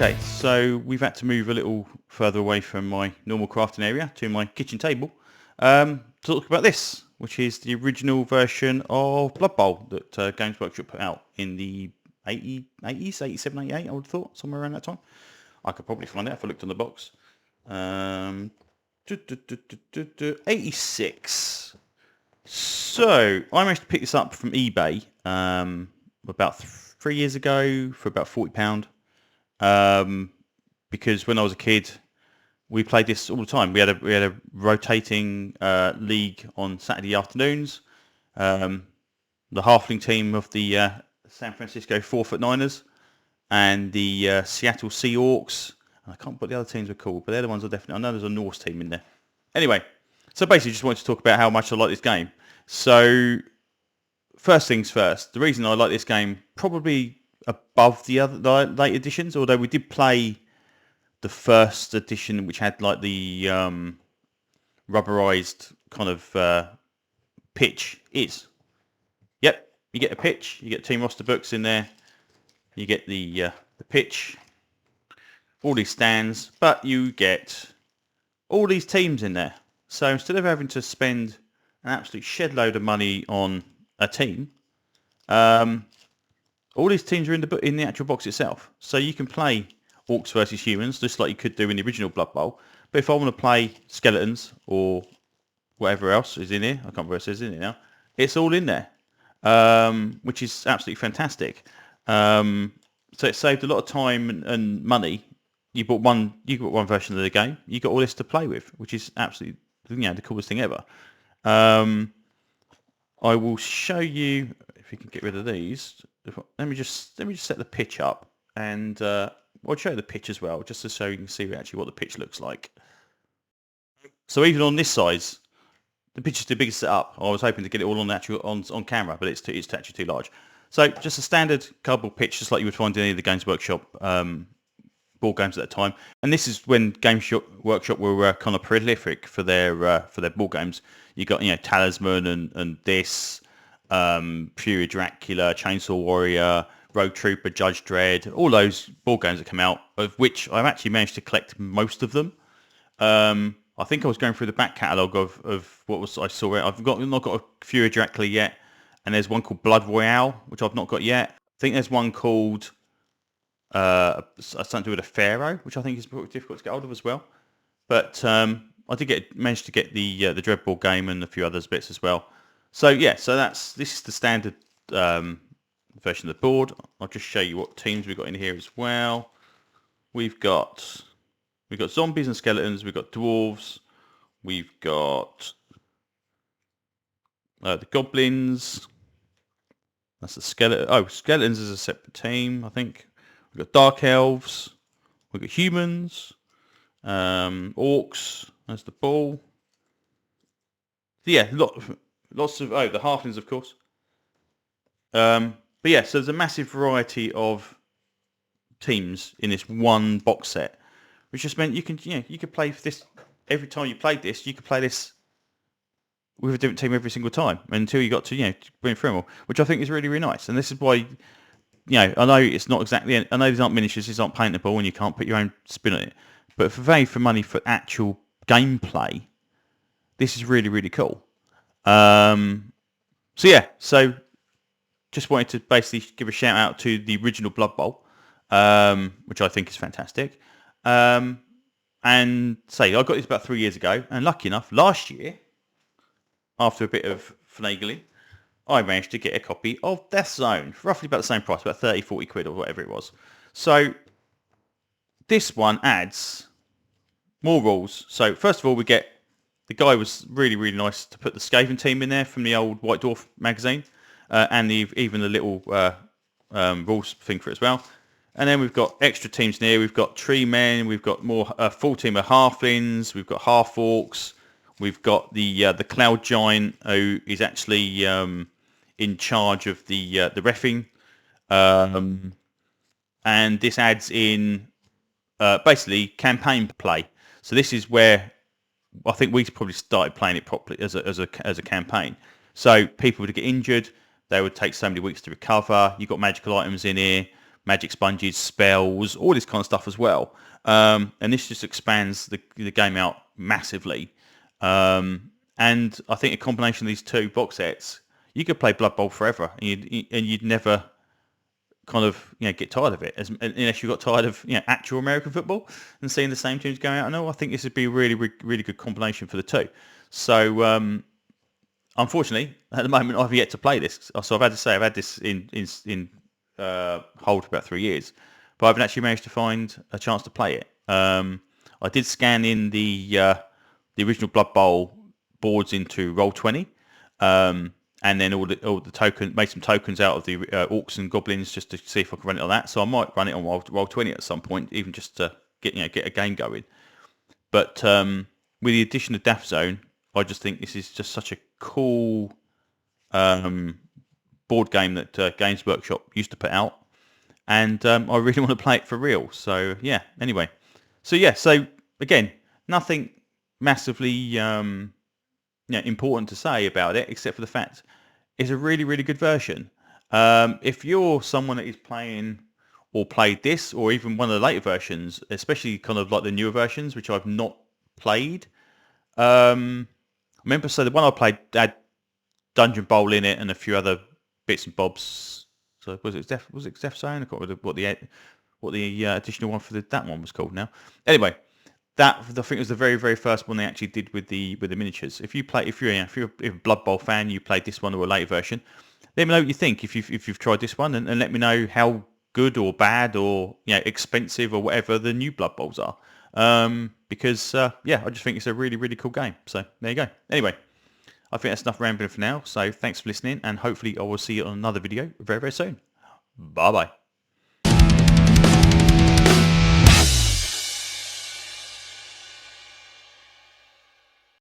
Okay, so we've had to move a little further away from my normal crafting area to my kitchen table to talk about this, which is the original version of Blood Bowl that Games Workshop put out in the 80s, 87, 88, I would have thought, somewhere around that time. I could probably find it if I looked on the box. 86. So, I managed to pick this up from eBay about 3 years ago for about £40. Because when I was a kid, we played this all the time. We had a rotating league on Saturday afternoons. The halfling team of the San Francisco 4'9ers and the Seattle Seahawks. I can't remember what the other teams were called, but they're the ones I definitely. I know there's a Norse team in there. Anyway, so basically, just wanted to talk about how much I like this game. So, first things first. The reason I like this game probably above the late editions, although we did play the first edition, which had like the rubberized kind of pitch. Yep, you get a pitch, you get team roster books in there, you get the pitch, all these stands, but you get all these teams in there. So instead of having to spend an absolute shed load of money on a team, all these teams are in the actual box itself. So you can play orcs versus humans, just like you could do in the original Blood Bowl. But if I want to play skeletons or whatever else is in here, I can't remember what it says in it now, it's all in there, which is absolutely fantastic. So it saved a lot of time and money. You got one version of the game. You got all this to play with, which is absolutely the coolest thing ever. I will show you if we can get rid of these. Let me just set the pitch up, and I'll show you the pitch as well, just so you can see actually what the pitch looks like. So even on this size, the pitch is too big to set up. I was hoping to get it all on camera, but it's actually too large. So just a standard cardboard pitch, just like you would find in any of the Games Workshop board games at that time. And this is when Games Workshop were kind of prolific for their board games. You got Talisman and this. Fury Dracula, Chainsaw Warrior, Rogue Trooper, Judge Dredd, all those board games that come out, of which I've actually managed to collect most of them. I think I was going through the back catalogue of what I saw. I've not got a Fury Dracula yet, and there's one called Blood Royale, which I've not got yet. I think there's one called something to do with a Pharaoh, which I think is difficult to get hold of as well. But I did manage to get the Dread board game and a few others bits as well. So yeah, this is the standard version of the board. I'll just show you what teams we've got in here as well. We've got zombies and skeletons. We've got dwarves. We've got the goblins. That's the skeleton. Oh, skeletons is a separate team, I think. We've got dark elves. We've got humans. Orcs. That's the ball. So yeah, lots of the halflings, of course. But yeah, so there's a massive variety of teams in this one box set, which just meant you could play this every time you played this. You could play this with a different team every single time until you got to bring through them all, which I think is really, really nice. And this is why I know it's not exactly. I know these aren't miniatures, these aren't paintable, and you can't put your own spin on it. But for money for actual gameplay, this is really, really cool. So just wanted to basically give a shout out to the original Blood Bowl, which I think is fantastic. And say I got this about 3 years ago, and lucky enough, last year, after a bit of finagling, I managed to get a copy of Death Zone for roughly about the same price, about 30, 40 quid or whatever it was. So this one adds more rules. So first of all, the guy was really, really nice to put the Skaven team in there from the old White Dwarf magazine, and even the little rules thing for it as well. And then we've got extra teams in here. We've got Tree Men. We've got a full team of Halflings. We've got Half Orcs. We've got the Cloud Giant, who is actually in charge of the reffing. And this adds in basically campaign play. So this is where I think we probably started playing it properly as a campaign. So people would get injured, they would take so many weeks to recover. You've got magical items in here, magic sponges, spells, all this kind of stuff as well. And this just expands the game out massively. And I think a combination of these two box sets, you could play Blood Bowl forever, and you'd never kind of get tired of it, unless you got tired of actual American football and seeing the same teams going out. And I think this would be a really, really good combination for the two. So unfortunately, at the moment, I've yet to play this. So I've had this in hold for about 3 years, but I haven't actually managed to find a chance to play it. I did scan in the original Blood Bowl boards into Roll20, and then all the token, made some tokens out of the orcs and goblins just to see if I can run it on that. So I might run it on Roll20 at some point, even just to get a game going. But with the addition of Daft Zone, I just think this is just such a cool board game that Games Workshop used to put out, and I really want to play it for real. So yeah. Anyway, so again, nothing massively important to say about it, except for the fact it's a really, really good version. If you're someone that is playing or played this, or even one of the later versions, especially kind of like the newer versions, which I've not played. Remember, so the one I played had Dungeon Bowl in it and a few other bits and bobs. So was it Death Zone? I can't remember what the additional one for that one was called now. Anyway, that I think was the very, very first one they actually did with the miniatures. If you're a Blood Bowl fan, you played this one or a later version, let me know what you think if you've tried this one, and let me know how good or bad or expensive or whatever the new Blood Bowls are. Because I just think it's a really, really cool game. So there you go. Anyway, I think that's enough rambling for now. So thanks for listening, and hopefully I will see you on another video very, very soon. Bye bye.